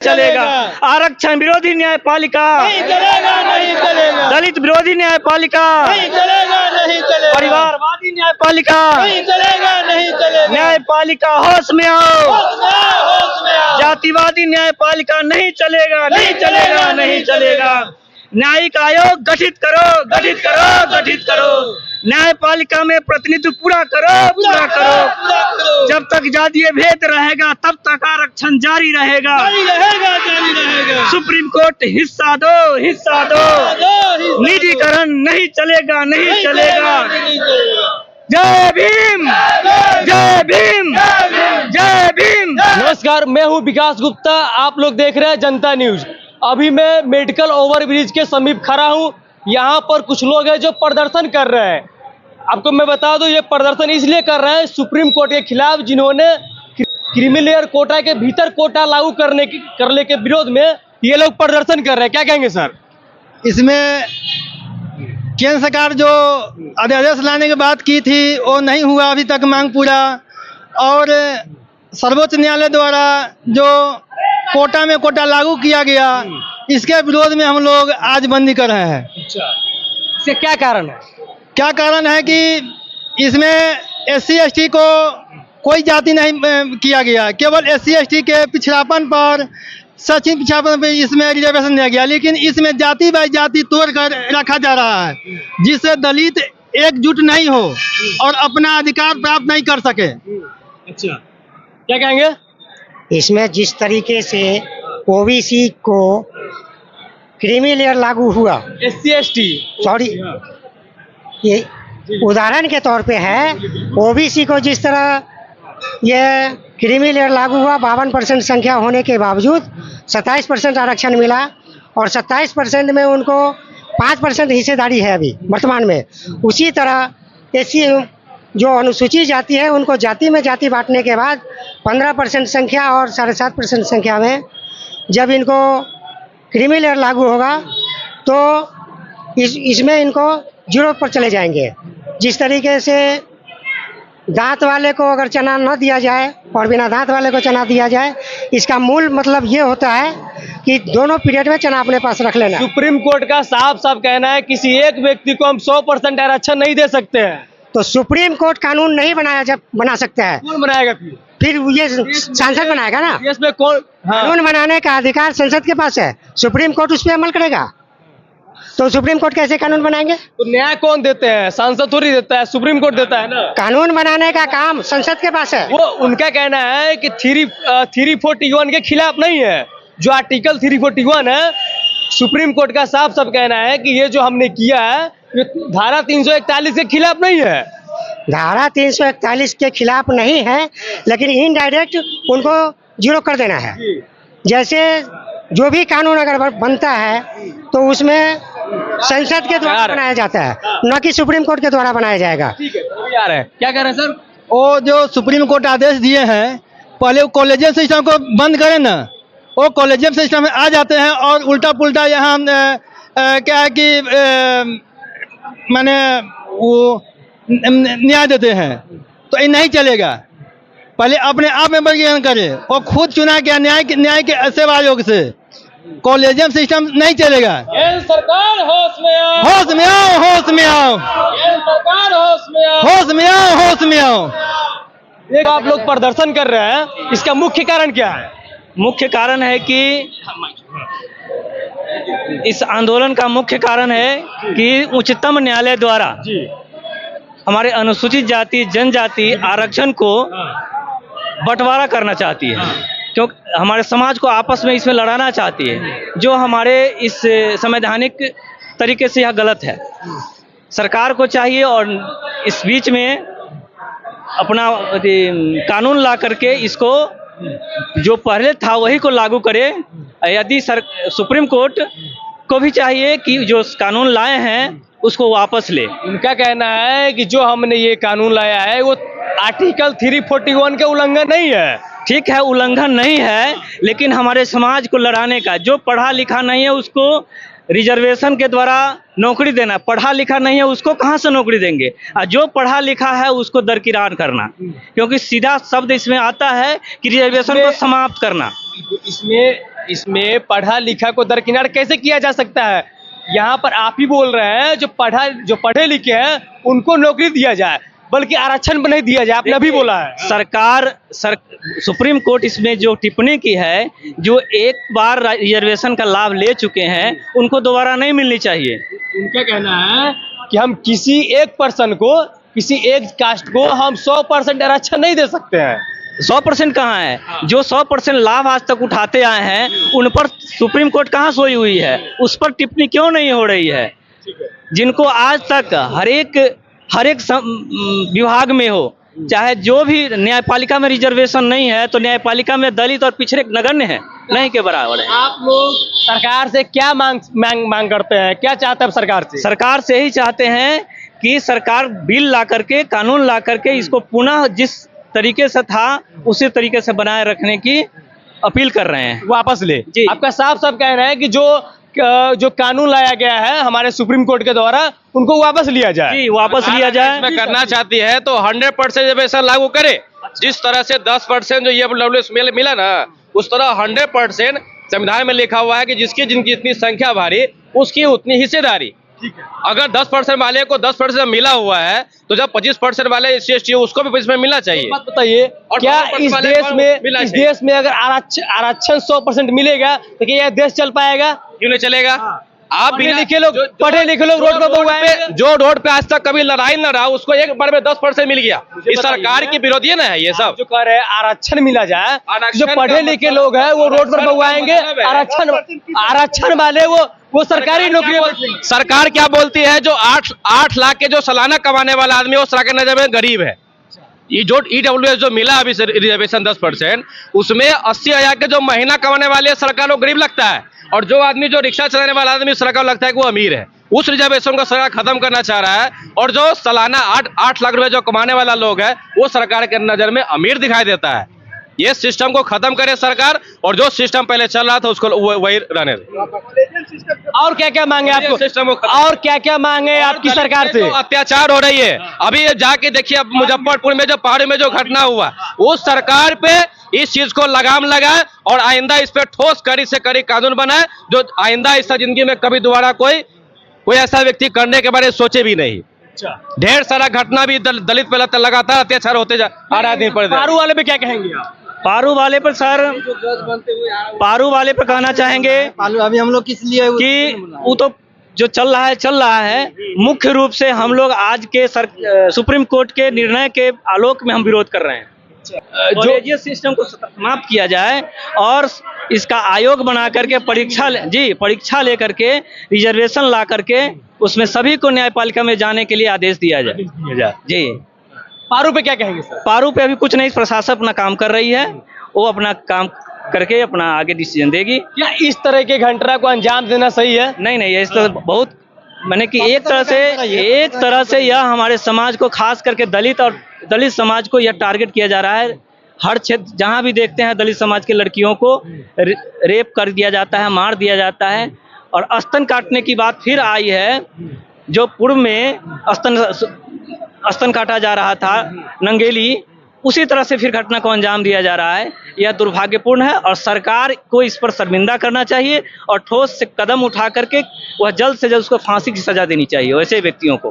चलेगा। आरक्षण विरोधी न्यायपालिका नहीं चलेगा, नहीं चलेगा, दलित विरोधी न्यायपालिका नहीं चलेगा, नहीं चलेगा, परिवारवादी न्यायपालिका नहीं चलेगा, नहीं चलेगा, न्यायपालिका होश में आओ। होश में आओ, होश में आओ। जातिवादी न्यायपालिका नहीं चलेगा, नहीं चलेगा, नहीं चलेगा। न्यायिक आयोग गठित करो, गठित करो, गठित करो। न्यायपालिका में प्रतिनिधित्व पूरा करो, पूरा करो। पूरा करो। जब तक जातीय भेद रहेगा तब तक आरक्षण जारी रहेगा। जारी रहेगा, जारी रहेगा। सुप्रीम कोर्ट हिस्सा दो, हिस्सा दो। निजीकरण नहीं चलेगा, नहीं चलेगा। नहीं चलेगा। जय भीम, जय भीम, जय भीम। नमस्कार, मैं हूं विकास गुप्ता। आप लोग देख रहे हैं जनता न्यूज। अभी मैं मेडिकल ओवरब्रिज के समीप खड़ा हूं। यहाँ पर कुछ लोग हैं जो प्रदर्शन कर रहे हैं। आपको मैं बता दूं, ये प्रदर्शन इसलिए कर रहे हैं सुप्रीम कोर्ट के खिलाफ, जिन्होंने क्रीमीलेयर कोटा के भीतर कोटा लागू करने के विरोध में ये लोग प्रदर्शन कर रहे हैं। क्या कहेंगे सर? इसमें केंद्र सरकार जो अध्यादेश लाने की बात की थी वो नहीं हुआ अभी तक मांग पूरा, और सर्वोच्च न्यायालय द्वारा जो कोटा में कोटा लागू किया गया, इसके विरोध में हम लोग आज बंदी कर रहे हैं। अच्छा, इससे क्या कारण है? क्या कारण है कि इसमें SC ST को कोई जाति नहीं किया गया, केवल SC ST के पिछड़ापन पर, सचिन पिछड़ापन पर इसमें रिजर्वेशन दिया गया, लेकिन इसमें जाति बाई जाति तोड़ कर रखा जा रहा है, जिससे दलित एकजुट नहीं हो और अपना अधिकार प्राप्त नहीं कर सके। अच्छा, क्या कहेंगे? इसमें जिस तरीके से OBC को क्रीमी लेयर लागू हुआ, SC ST सॉरी ये उदाहरण के तौर पे है, OBC को जिस तरह ये क्रीमी लेयर लागू हुआ, 52% संख्या होने के बावजूद 27% आरक्षण मिला, और 27% में उनको 5% हिस्सेदारी है अभी वर्तमान में। उसी तरह SC जो अनुसूचित जाति है, उनको जाति में जाति बांटने के बाद 15% संख्या और 7.5% संख्या में जब इनको क्रीमी लेयर लागू होगा तो इसमें इनको 0 पर चले जाएंगे। जिस तरीके से दांत वाले को अगर चना न दिया जाए और बिना दांत वाले को चना दिया जाए, इसका मूल मतलब ये होता है कि दोनों पीरियड में चना अपने पास रख लेना। सुप्रीम कोर्ट का साफ साफ कहना है किसी एक व्यक्ति को हम 100% आरक्षण नहीं दे सकते हैं। तो सुप्रीम कोर्ट कानून नहीं बना सकता है, कौन बनाएगा? फिर ये सांसद बनाएगा ना। इसमें कौन? कानून बनाने का अधिकार संसद के पास है, सुप्रीम कोर्ट उस पर अमल करेगा। तो सुप्रीम कोर्ट कैसे कानून बनाएंगे? तो न्याय कौन देते हैं? सांसद थोड़ी देता है, सुप्रीम कोर्ट देता है ना। कानून बनाने का काम संसद के पास है। वो उनका कहना है कि 341 के खिलाफ नहीं है। जो आर्टिकल 341 है, सुप्रीम कोर्ट का साफ साफ कहना है कि ये जो हमने किया है ये धारा 341 के खिलाफ नहीं है। धारा 341 के खिलाफ नहीं है, लेकिन इनडायरेक्ट उनको 0 कर देना है। जैसे जो भी कानून अगर बनता है तो उसमें संसद के द्वारा बनाया जाता है, न कि सुप्रीम कोर्ट के द्वारा बनाया जाएगा। ठीक है, अभी आ रहे हैं। क्या कह रहे हैं सर? वो जो सुप्रीम कोर्ट आदेश दिए हैं, पहले वो कॉलेजियम सिस्टम को बंद करें ना, वो कॉलेजियम सिस्टम में आ जाते हैं और उल्टा पुल्टा यहाँ क्या है कि माने वो न्याय देते हैं, तो ये नहीं चलेगा। पहले अपने आप में वर्गीकरण करे, वो खुद चुना गया न्याय के सेवा आयोग से। कॉलेजियम सिस्टम नहीं चलेगा। सरकार होश में आओ, होश में आओ, होश में आओ, सरकार होश में आओ, होश में आओ, होश में आओ। एक आप लोग प्रदर्शन कर रहे हैं, इसका मुख्य कारण क्या है? मुख्य कारण है कि इस आंदोलन का मुख्य कारण है कि उच्चतम न्यायालय द्वारा हमारे अनुसूचित जाति जनजाति आरक्षण को बंटवारा करना चाहती है, क्योंकि हमारे समाज को आपस में इसमें लड़ाना चाहती है, जो हमारे इस संवैधानिक तरीके से यह गलत है। सरकार को चाहिए और इस बीच में अपना कानून ला करके इसको जो पहले था वही को लागू करे। यदि सुप्रीम कोर्ट को भी चाहिए कि जो कानून लाए हैं उसको वापस ले। उनका कहना है कि जो हमने ये कानून लाया है वो आर्टिकल 341 के उल्लंघन नहीं है। ठीक है, उल्लंघन नहीं है, लेकिन हमारे समाज को लड़ाने का, जो पढ़ा लिखा नहीं है उसको रिजर्वेशन के द्वारा नौकरी देना, पढ़ा लिखा नहीं है उसको कहाँ से नौकरी देंगे, और जो पढ़ा लिखा है उसको दरकिरार करना, क्योंकि सीधा शब्द इसमें आता है कि रिजर्वेशन को समाप्त करना। इसमें इसमें पढ़ा लिखा को दरकिनार कैसे किया जा सकता है? यहाँ पर आप ही बोल रहे हैं जो पढ़े लिखे हैं उनको नौकरी दिया जाए, बल्कि आरक्षण नहीं दिया जाए, आपने अभी बोला है। सुप्रीम कोर्ट इसमें जो टिप्पणी की है, जो एक बार रिजर्वेशन का लाभ ले चुके हैं उनको दोबारा नहीं मिलनी चाहिए। उनका कहना है कि हम किसी एक पर्सन को, किसी एक कास्ट को हम 100% आरक्षण नहीं दे सकते हैं। 100% कहाँ है? जो 100% लाभ आज तक उठाते आए हैं उन पर सुप्रीम कोर्ट कहाँ सोई हुई है? उस पर टिप्पणी क्यों नहीं हो रही है? जिनको आज तक हर एक विभाग में हो, चाहे जो भी न्यायपालिका में रिजर्वेशन नहीं है तो न्यायपालिका में दलित और पिछड़े नगण्य है, नहीं के बराबर है। आप लोग सरकार से क्या मांग करते हैं, क्या चाहते हैं सरकार से? सरकार से ही चाहते हैं कि सरकार बिल ला करके, कानून ला करके इसको पुनः जिस तरीके से था उसी तरीके से बनाए रखने की अपील कर रहे हैं, वापस ले। जी। आपका साफ कह रहे हैं कि जो कानून लाया गया है हमारे सुप्रीम कोर्ट के द्वारा उनको वापस लिया जाए। जी, वापस लिया जाए। इसमें करना चाहती है तो 100% रिजर्वेशन लागू करे। जिस तरह से 10% जो EWS मिला ना, उस तरह 100% संविधान में लिखा हुआ है कि जिनकी जितनी संख्या भारी उसकी उतनी हिस्सेदारी। अगर 10% वाले को 10% मिला हुआ है तो जब 25% वाले SC/ST उसको भी इसमें मिलना चाहिए। बात बताइए, और क्या 12% इस वाले देश को में मिलना इस चाहिए। देश में अगर आरक्षण 100% मिलेगा तो क्या यह देश चल पाएगा? क्यों नहीं चलेगा? आप पढ़े लिखे लोग रोड पर बहुआएंगे। जो रोड पे आज तक कभी लड़ाई न रहा उसको एक बार में 10% मिल गया। इस सरकार की विरोधी है ना ये सब। जो कह रहे हैं आरक्षण मिला जाए, आरक्षण जो पढ़े का लिखे मतलब- लोग हैं वो रोड पर बहुआएंगे। मतलब है- आरक्षण वाले वो सरकारी नौकरी। सरकार क्या बोलती है? जो 8 लाख के जो सालाना कमाने वाला आदमी है वो सरकार की नजर में गरीब है। ये जो EWS जो मिला अभी रिजर्वेशन 10%, उसमें 80,000 के जो महीना कमाने वाले सरकार को गरीब लगता है, और जो आदमी जो रिक्शा चलाने वाला आदमी सरकार को लगता है कि वो अमीर है। उस रिजर्वेशन को सरकार खत्म करना चाह रहा है, और जो सालाना 8 लाख रुपए जो कमाने वाला लोग है वो सरकार के नजर में अमीर दिखाई देता है। ये सिस्टम को खत्म करे सरकार, और जो सिस्टम पहले चल रहा था उसको वही रहने दे। और क्या क्या मांगे आपको? सिस्टम को और क्या क्या मांगे आपकी सरकार से? जो अत्याचार हो रही है, अभी ये जाके देखिए अब मुजफ्फरपुर में जो पहाड़ी में जो घटना हुआ, उस सरकार पे इस चीज को लगाम लगाए और आइंदा इस पे ठोस कड़ी से कड़ी कानून बनाए, जो आइंदा इस जिंदगी में कभी दोबारा कोई ऐसा व्यक्ति करने के बारे में सोचे भी नहीं। ढेर सारा घटना भी दलित पे लगातार अत्याचार होते जा रहा है दिन पर दिन। पारू वाले पे क्या कहेंगे आप? पारू वाले पर सर, पारू वाले पर कहना चाहेंगे अभी हम लोग किस लिए कि वो तो जो चल रहा है। मुख्य रूप से हम लोग आज के सुप्रीम कोर्ट के निर्णय के आलोक में हम विरोध कर रहे हैं। कॉलेजियस सिस्टम को समाप्त किया जाए और इसका आयोग बना करके परीक्षा लेकर के रिजर्वेशन ला करके उसमें सभी को न्यायपालिका में जाने के लिए आदेश दिया जाए। जी। पारू पे क्या कहेंगे सर? पारू पे अभी कुछ नहीं, प्रशासन अपना काम कर रही है, वो अपना काम करके अपना आगे डिसीजन देगी। क्या इस तरह के घंटा को अंजाम देना सही है? नहीं, इस तरह बहुत मैंने कि एक तरह से यह हमारे समाज को, खास करके दलित समाज को यह टारगेट किया जा रहा है। हर क्षेत्र जहां भी देखते हैं दलित समाज की लड़कियों को रेप कर दिया जाता है, मार दिया जाता है। और स्तन काटने की बात फिर आई है, जो पूर्व में स्तन काटा जा रहा था नंगेली, उसी तरह से फिर घटना को अंजाम दिया जा रहा है। यह दुर्भाग्यपूर्ण है और सरकार को इस पर शर्मिंदा करना चाहिए और ठोस से कदम उठा करके वह जल्द से जल्द उसको फांसी की सजा देनी चाहिए वैसे व्यक्तियों को।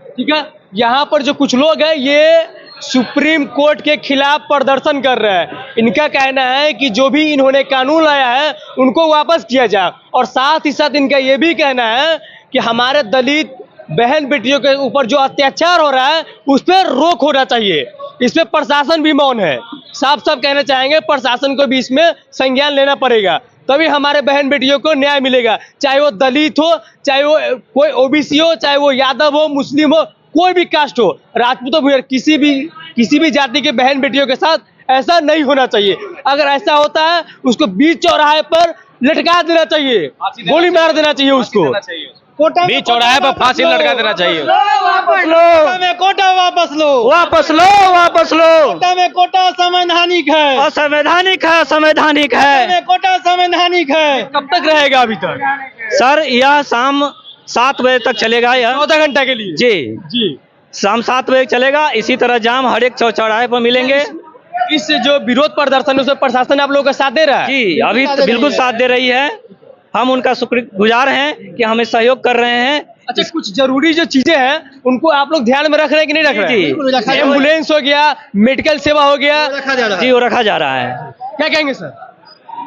ठीक है, यहाँ पर जो कुछ लोग हैं ये सुप्रीम कोर्ट के खिलाफ प्रदर्शन कर रहे हैं। इनका कहना है कि जो भी इन्होंने कानून लाया है उनको वापस किया जाए, और साथ ही साथ इनका ये भी कहना है कि हमारे दलित बहन बेटियों के ऊपर जो अत्याचार हो रहा है उस पर रोक होना चाहिए। इसमें प्रशासन भी मौन है। साफ कहना चाहेंगे प्रशासन को भी इसमें संज्ञान लेना पड़ेगा, तभी हमारे बहन बेटियों को न्याय मिलेगा। चाहे वो दलित हो, चाहे वो कोई OBC हो, चाहे वो यादव हो, मुस्लिम हो, कोई भी कास्ट हो, राजपूत हो, किसी भी जाति के बहन बेटियों के साथ ऐसा नहीं होना चाहिए। अगर ऐसा होता है उसको बीच चौराहे पर लटका देना चाहिए, गोली मार देना चाहिए उसको। बीच चौराहे पर फांसी लटका देना चाहिए। कोटा वापस लो। कोटा में कोटा संवैधानिक है। असंवैधानिक है। कोटा संवैधानिक है। कब तक रहेगा अभी तक? सर यह शाम 7 बजे तक चलेगा। यह 14 घंटा के लिए जी शाम 7 बजे चलेगा। इसी तरह जाम हर एक चौराहे पर मिलेंगे। इस जो विरोध प्रदर्शन है उसमें प्रशासन आप लोगों का साथ दे रहा है? जी अभी तो बिल्कुल साथ दे रही है। हम उनका शुक्रगुजार हैं कि हमें सहयोग कर रहे हैं। अच्छा, कुछ जरूरी जो चीजें हैं उनको आप लोग ध्यान में रख रहे हैं कि नहीं रख रहे जी, हैं? एम्बुलेंस हो गया, मेडिकल सेवा हो गया, जी वो रखा जा रहा है। क्या कहेंगे सर?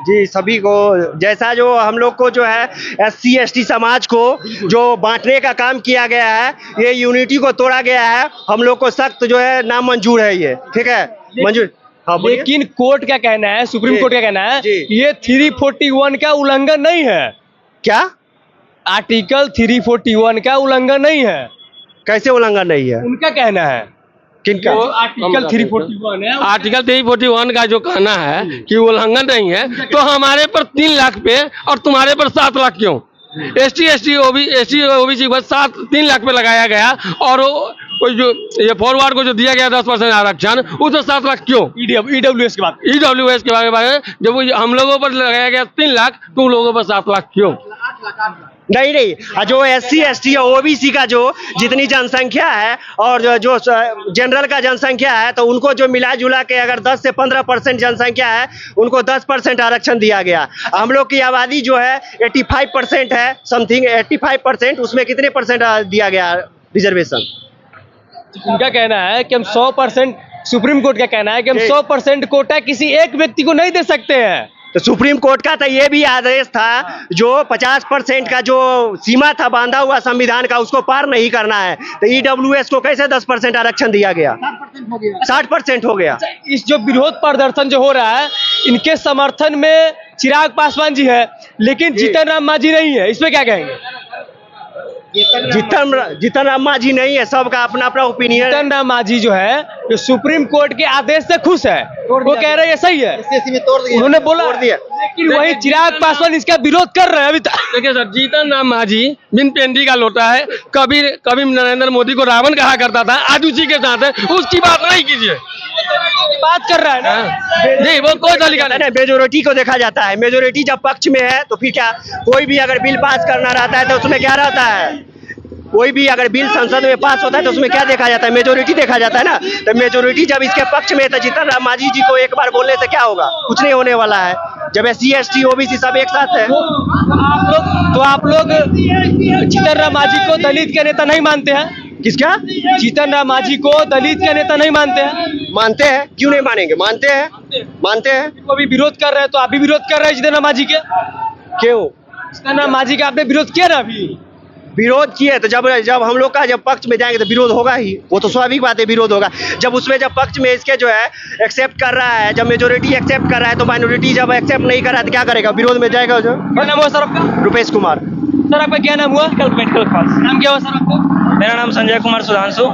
जी सभी को जैसा जो हम लोग को जो है SC ST समाज को जो बांटने का काम किया गया है, ये यूनिटी को तोड़ा गया है, हम लोग को सख्त जो है नामंजूर है ये, ठीक है मंजूर। हाँ बोलिए। लेकिन कोर्ट क्या कहना है, सुप्रीम जी, कोर्ट क्या कहना है, जी। ये 341 का उल्लंघन नहीं है। क्या आर्टिकल 341 का उल्लंघन नहीं है, कैसे उल्लंघन नहीं है? उनका कहना है। किनका? वो आर्टिकल 341 है। आर्टिकल 341 का जो कहना है कि उल्लंघन नहीं है, तो हमारे पर 3 लाख पे और तुम्हारे पर 7 लाख क्यों? ST SC OBC बस 3 लाख पे लगाया गया, और वो जो ये फॉरवर्ड को जो दिया गया 10% आरक्षण, उसमें 7 लाख क्यों? EWS की बात। EWS के बारे में जब वो हम लोगों पर लगाया गया 3 लाख, तो उन लोगों पर 7 लाख क्यों? नहीं, जो SC ST और OBC का जो जितनी जनसंख्या है और जो जनरल का जनसंख्या है, तो उनको जो मिला जुला के अगर 10 से 15% जनसंख्या है, उनको 10% आरक्षण दिया गया। हम लोग की आबादी जो है 85% है, समथिंग 85%, उसमें कितने परसेंट दिया गया रिजर्वेशन? उनका कहना है कि हम 100%, सुप्रीम कोर्ट का कहना है कि हम जी। 100% कोटा किसी एक व्यक्ति को नहीं दे सकते हैं। तो सुप्रीम कोर्ट का तो ये भी आदेश था, जो 50% का जो सीमा था बांधा हुआ संविधान का, उसको पार नहीं करना है, तो EWS को कैसे 10% आरक्षण दिया गया? 60% हो गया। इस जो विरोध प्रदर्शन जो हो रहा है, इनके समर्थन में चिराग पासवान जी है, लेकिन जी। जीतन राम मांझी नहीं है। इसमें क्या कहेंगे? जीतन राम मांझी नहीं है, सबका अपना अपना ओपिनियन। जीतन राम मांझी जो है, जो सुप्रीम कोर्ट के आदेश से खुश है, वो कह रहे हैं ये सही है, उन्होंने बोला। तोड़ दिया। लेकिन वही चिराग पासवान इसका विरोध कर रहे हैं अभी तक। देखिए सर, जीतन राम मांझी बिन पेंडी का लोटा है। कभी नरेंद्र मोदी को रावण कहा करता था, आज उसी के साथ है, उसकी बात नहीं कीजिए। बात कर रहा है ना। जी, वो कोई तरीका नहीं। मेजोरिटी को देखा जाता है, मेजोरिटी जब पक्ष में है तो फिर क्या, कोई भी अगर बिल पास करना रहता है तो उसमें क्या रहता है, कोई भी अगर बिल संसद में पास होता है तो उसमें क्या देखा जाता है? मेजोरिटी देखा जाता है ना। तो मेजोरिटी जब इसके पक्ष में है, तो जीतन राम मांझी जी को एक बार बोलने से क्या होगा? कुछ नहीं होने वाला है, जब SC ST OBC सब एक साथ है। आप लोग जीतन राम मांझी को दलित के नेता नहीं मानते हैं? किसका? जीतन राम मांझी को दलित के नेता नहीं मानते हैं? मानते हैं, क्यों नहीं मानेंगे? मानते हैं। वो भी विरोध कर रहे हैं, तो आप भी विरोध कर रहे हैं जीतन राम मांझी के? क्यों जीतन राम मांझी का आपने विरोध किया ना अभी? विरोध किए? तो जब हम लोग का जब पक्ष में जाएंगे तो विरोध होगा ही, वो तो स्वाभाविक बात है, विरोध होगा। जब उसमें जब पक्ष में इसके जो है एक्सेप्ट कर रहा है, जब मेजोरिटी एक्सेप्ट कर रहा है, तो माइनॉरिटी जब एक्सेप्ट नहीं कर रहा है तो क्या करेगा? विरोध में जाएगा। जो क्या नाम हुआ सर आपका? रुपेश कुमार। सर आपका क्या नाम हुआ? Medical college. नाम क्या हुआ सर आपका? मेरा नाम संजय कुमार सुधांशु।